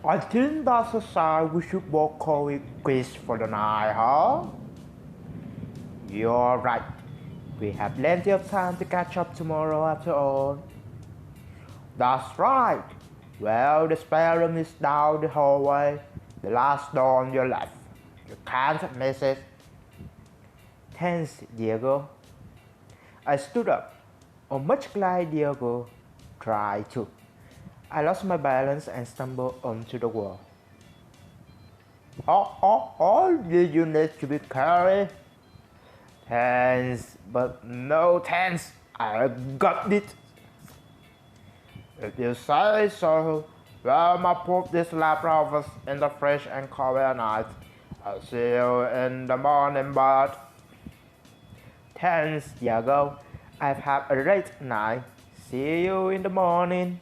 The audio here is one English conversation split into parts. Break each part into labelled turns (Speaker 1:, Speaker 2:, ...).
Speaker 1: I think that's a sign we should both call it quits for the night, huh? You're right. We have plenty of time to catch up tomorrow after all. That's right. Well, the spare room is down the hallway, the last door on your left. You can't miss it. Thanks, Diego. I stood up. Oh, much glad Diego tried to. I lost my balance and stumbled onto the wall. Oh, did you need to be carried? Thanks, but no thanks. I got it. If you say so, well, my put this leftovers in the fridge and cover night. I'll see you in the morning, bud. Thanks, Diego. I've had a great night. See you in the morning.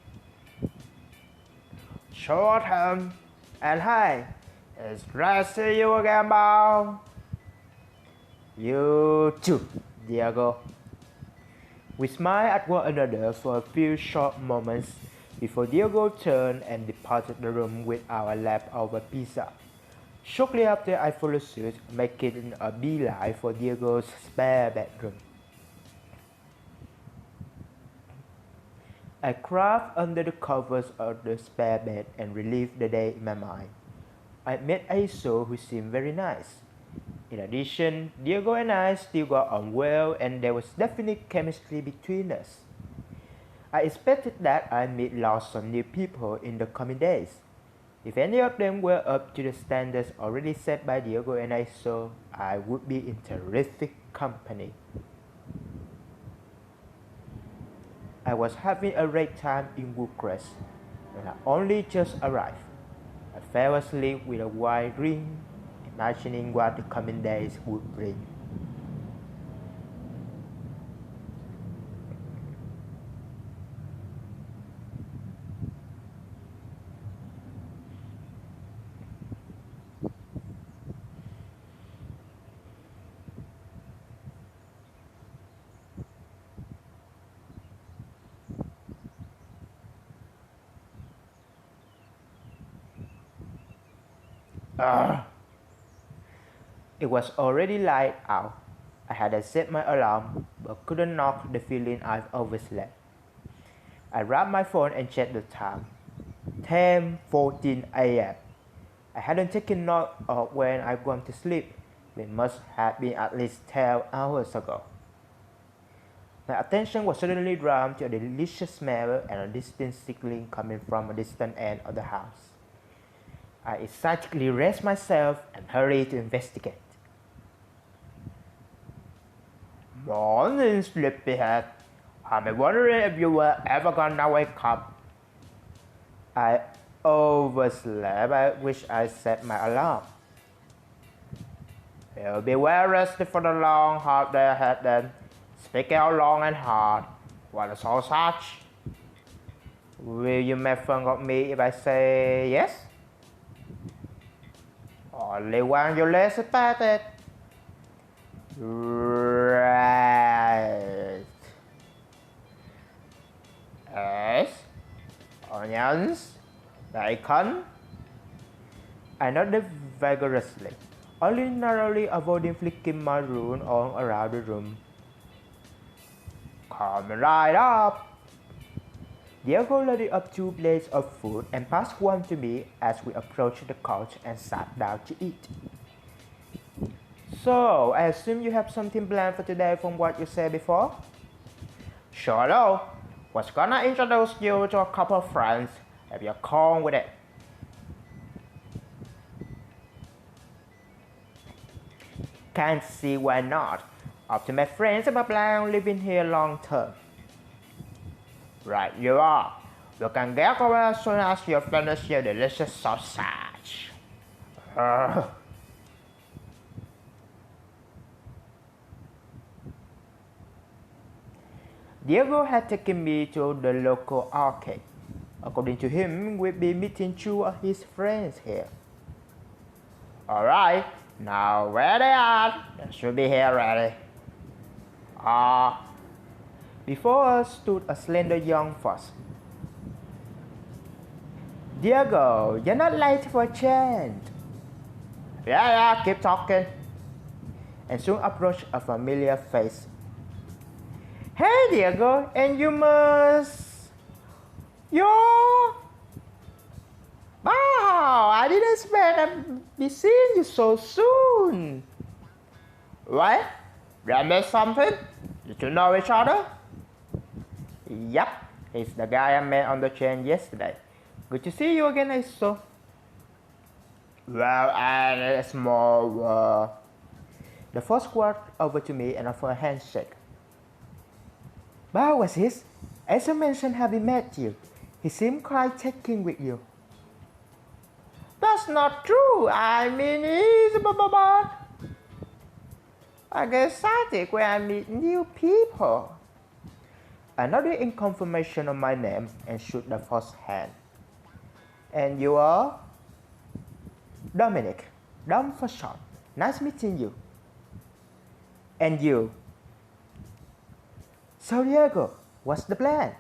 Speaker 1: Short term. And hey, it's great to see you again, pal. You too, Diego. We smiled at one another for a few short moments before Diego turned and departed the room with our leftover pizza. Shortly after, I followed suit, making a beeline for Diego's spare bedroom. I crawled under the covers of the spare bed and relived the day in my mind. I met Aiso, who seemed very nice. In addition, Diego and I still got on well and there was definite chemistry between us. I expected that I'd meet lots of new people in the coming days. If any of them were up to the standards already set by Diego and Aiso, I would be in terrific company. I was having a great time in Bucharest when I only just arrived. I fell asleep with a wide ring, imagining what the coming days would bring. It was already light out. I had set my alarm, but couldn't knock the feeling I've overslept. I grabbed my phone and checked the time. 10:14 a.m. I hadn't taken note of when I'd gone to sleep. It must have been at least 12 hours ago. My attention was suddenly drawn to a delicious smell and a distant sizzling coming from a distant end of the house. I excitedly raised myself and hurried to investigate. Morning, sleepyhead. I'm wondering if you were ever gonna wake up. I overslept. I wish I set my alarm. You'll be well rested for the long, hard day ahead then. Speak out long and hard. What is all such? Will you make fun of me if I say yes? Only when you least expect it. Right. Eggs, onions, bacon. I nodded vigorously, only narrowly avoiding flicking my rune on around the room. Come right up. Diego loaded up 2 plates of food and passed one to me as we approached the couch and sat down to eat. So, I assume you have something planned for today from what you said before? Sure do. Was gonna introduce you to a couple of friends if you're calm with it. Can't see why not. Up to my friends and my plan on living here long term. Right you are. You can get over as soon as you finish your delicious sausage. Diego had taken me to the local arcade. According to him, we'd be meeting 2 of his friends here. Alright, now where they are? They should be here ready. Before us stood a slender young fox. Diego, you're not late for a change. Yeah, keep talking. And soon approached a familiar face. Hey, Diego, and you must... You're... Wow, I didn't expect I'd be seeing you so soon. What? Did I miss something? Did you know each other? Yep, he's the guy I met on the train yesterday. Good to see you again, Iso. Well, and it's more... The first walked over to me and offered a handshake. But how was his? Asa mentioned having met you. He seemed quite taken with you. That's not true. I mean, he's I get excited when I meet new people. I nodded in confirmation of my name and shook the first hand. And you are? Dominic. Dom for short. Nice meeting you. And you? So Diego, what's the plan?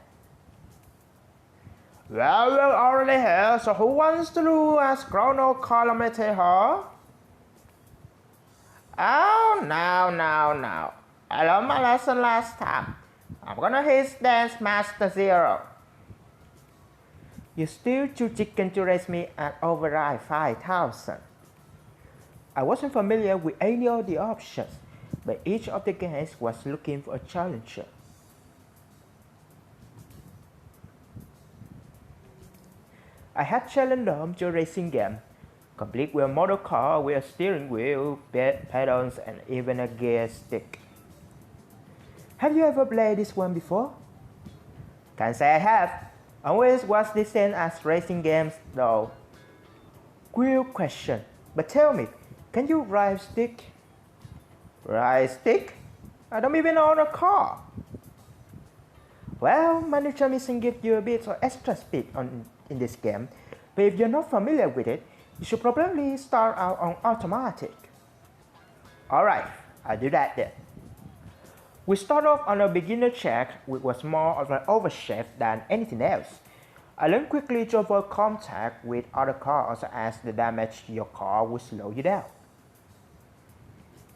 Speaker 1: Well, we're already here, so who wants to do as chronocollimeter, huh? Oh, no. I learned my lesson last time. I'm gonna hit Dance Master 0. You're still too chicken to raise me at override 5,000. I wasn't familiar with any of the options, but each of the games was looking for a challenger. I had challenged them to a racing game, complete with a motor car with a steering wheel, pedals, and even a gear stick. Have you ever played this one before? Can't say I have. Always was the same as racing games though. Real question, but tell me, can you ride stick? Ride stick? I don't even own a car. Well, my new transmission gives you a bit of extra speed in this game, but if you're not familiar with it, you should probably start out on automatic. Alright, I'll do that then. We start off on a beginner check, which was more of an overshift than anything else. I learned quickly to avoid contact with other cars as the damage to your car will slow you down.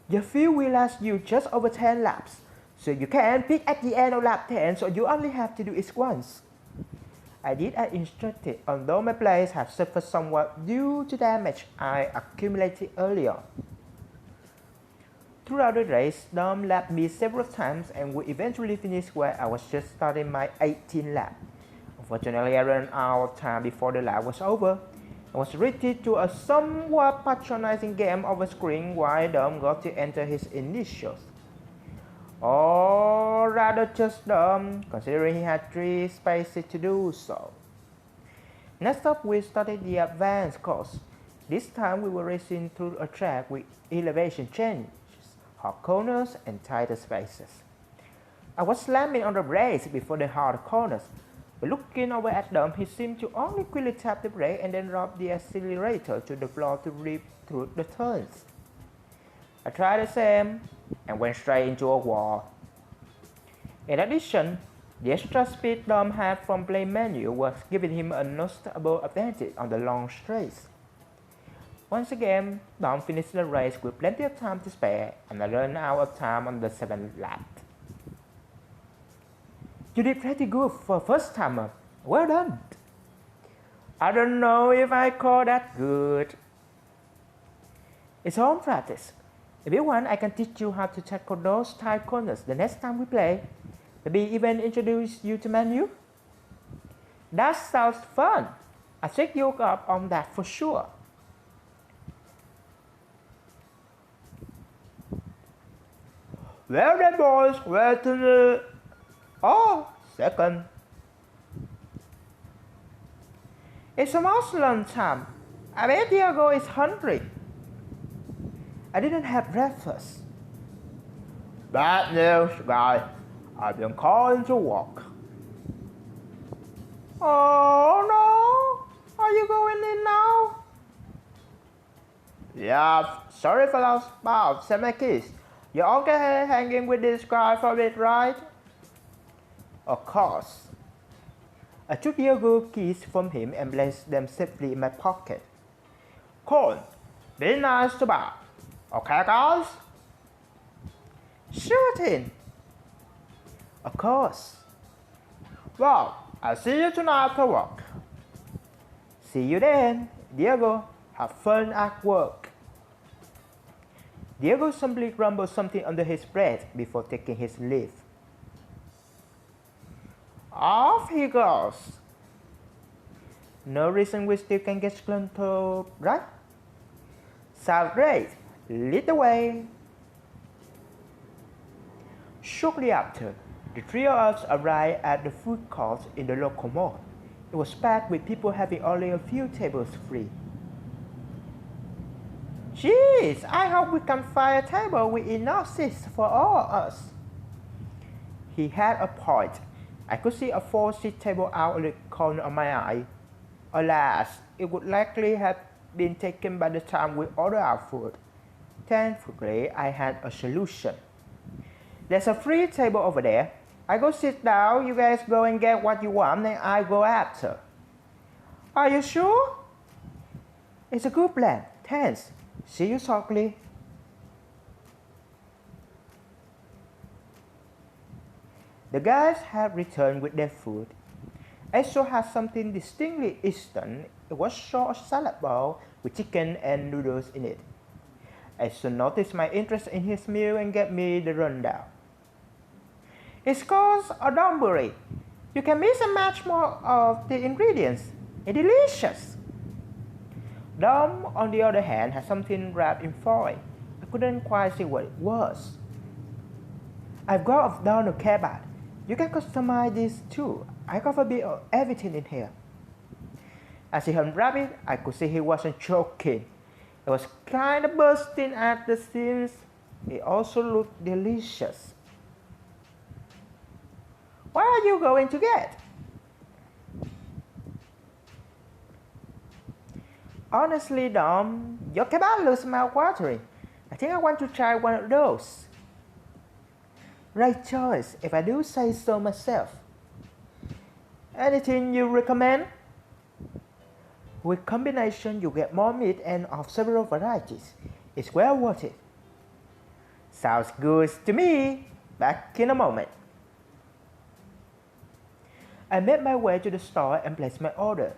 Speaker 1: Your fuel will last you just over 10 laps, so you can pick at the end of lap 10, so you only have to do it once. I did as instructed, although my players have suffered somewhat due to damage I accumulated earlier. Throughout the race, Dom lapped me several times and would eventually finish where I was just starting my 18th lap. Unfortunately, I ran out of time before the lap was over. I was treated to a somewhat patronizing game of a screen while Dom got to enter his initials. Or rather just Dom, considering he had 3 spaces to do so. Next up, we started the advanced course. This time we were racing through a track with elevation changes, hard corners, and tighter spaces. I was slamming on the brakes before the hard corners, but looking over at Dom, he seemed to only quickly tap the brake and then drop the accelerator to the floor to rip through the turns. I tried the same and went straight into a wall. In addition, the extra speed Dom had from play menu was giving him a noticeable advantage on the long straights. Once again, Dom finished the race with plenty of time to spare, and I ran out of time on the 7th lap. You did pretty good for a first timer. Well done. I don't know if I call that good. It's home practice. If you want, I can teach you how to tackle those tight corners the next time we play. Maybe even introduce you to menu. That sounds fun. I'll take you up on that for sure. Well then boys, where to the... Oh, second. It's almost lunchtime. I bet Diego is hungry. I didn't have breakfast. Bad news, guy. I've been called to work. Oh no! Are you going in now? Yeah, sorry fellows, Bob, send my keys. You're okay hanging with this guy for a bit, right? Of course. I took Diego keys from him and placed them safely in my pocket. Con, be nice to Bob. Okay, guys? Sure thing. Of course. Well, I'll see you tonight after work. See you then, Diego. Have fun at work. Diego simply grumbled something under his breath before taking his leave. Off he goes. No reason we still can get control, right? Sounds great. Lead the way. Shortly after, the three of us arrived at the food court in the local mall. It was packed with people having only a few tables free. Jeez, I hope we can find a table with enough seats for all of us. He had a point. I could see a 4-seat table out of the corner of my eye. Alas, it would likely have been taken by the time we ordered our food. Thankfully, I had a solution. There's a free table over there. I go sit down, you guys go and get what you want, and I go after. Are you sure? It's a good plan. Thanks. See you shortly. The guys had returned with their food. Aso had something distinctly Eastern. It was short salad bowl with chicken and noodles in it. Aso noticed my interest in his meal and gave me the rundown. It's called a donburi. You can mix and match more of the ingredients. It's delicious. Dom, on the other hand, had something wrapped in foil. I couldn't quite see what it was. I've got a down a kebab. You can customize this too. I got a bit of everything in here. As he unwrapped it, I could see he wasn't joking. It was kind of bursting at the seams. It also looked delicious. What are you going to get? Honestly, Dom, your kebab looks mouth-watering. I think I want to try one of those. Right choice, if I do say so myself. Anything you recommend? With combination, you get more meat and of several varieties. It's well worth it. Sounds good to me. Back in a moment. I made my way to the store and placed my order.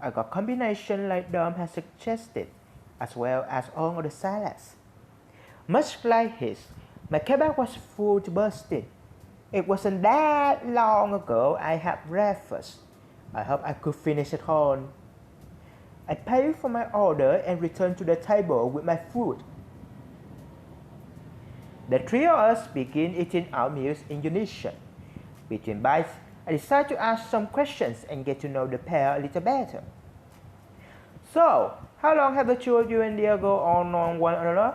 Speaker 1: I got combination like Dom had suggested, as well as all of the salads. Much like his, my kebab was full to bursting. It wasn't that long ago I had breakfast. I hope I could finish it all. I paid for my order and returned to the table with my food. The three of us began eating our meals in unison. Between bites, I decided to ask some questions and get to know the pair a little better. So, how long have the two of you and Diego all known one another?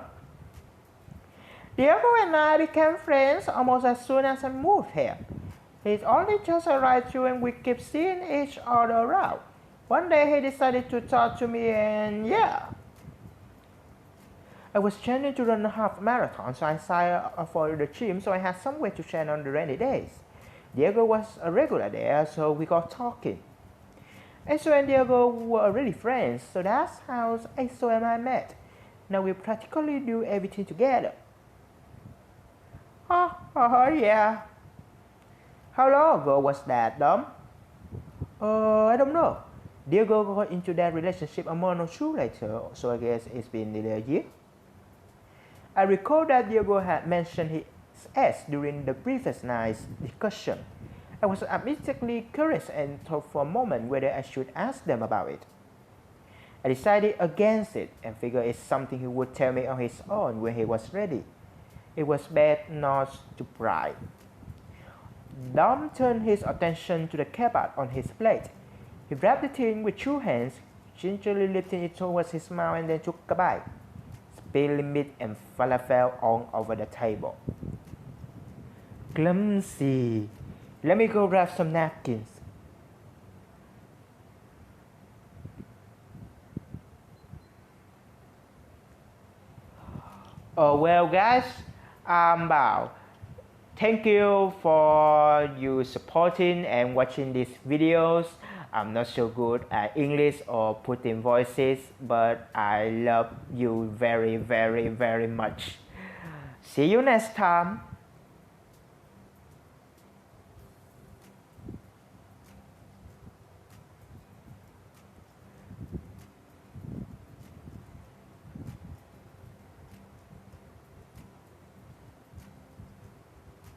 Speaker 1: Diego and I became friends almost as soon as I moved here. He's only just arrived too and we keep seeing each other around. One day he decided to talk to me and yeah. I was training to run a half marathon, so I signed up for the gym so I had somewhere to train on the rainy days. Diego was a regular there, so we got talking. Aso and Diego were already friends, so that's how Aso and I met. Now we practically do everything together. Yeah. How long ago was that, Dom? I don't know. Diego got into that relationship a month or two later, so I guess it's been nearly a year. I recall that Diego had mentioned his ex during the previous night's discussion. I was admittedly curious and thought for a moment whether I should ask them about it. I decided against it and figured it's something he would tell me on his own when he was ready. It was bad not to pry. Dom turned his attention to the kebab on his plate. He grabbed the tin with two hands, gingerly lifting it towards his mouth and then took a bite, spilling meat and falafel all over the table. Clumsy. Let me go grab some napkins. Oh well guys, I'm about Thank you for you supporting and watching these videos. I'm not so good at English or putting voices, but I love you very, very, very much. See you next time.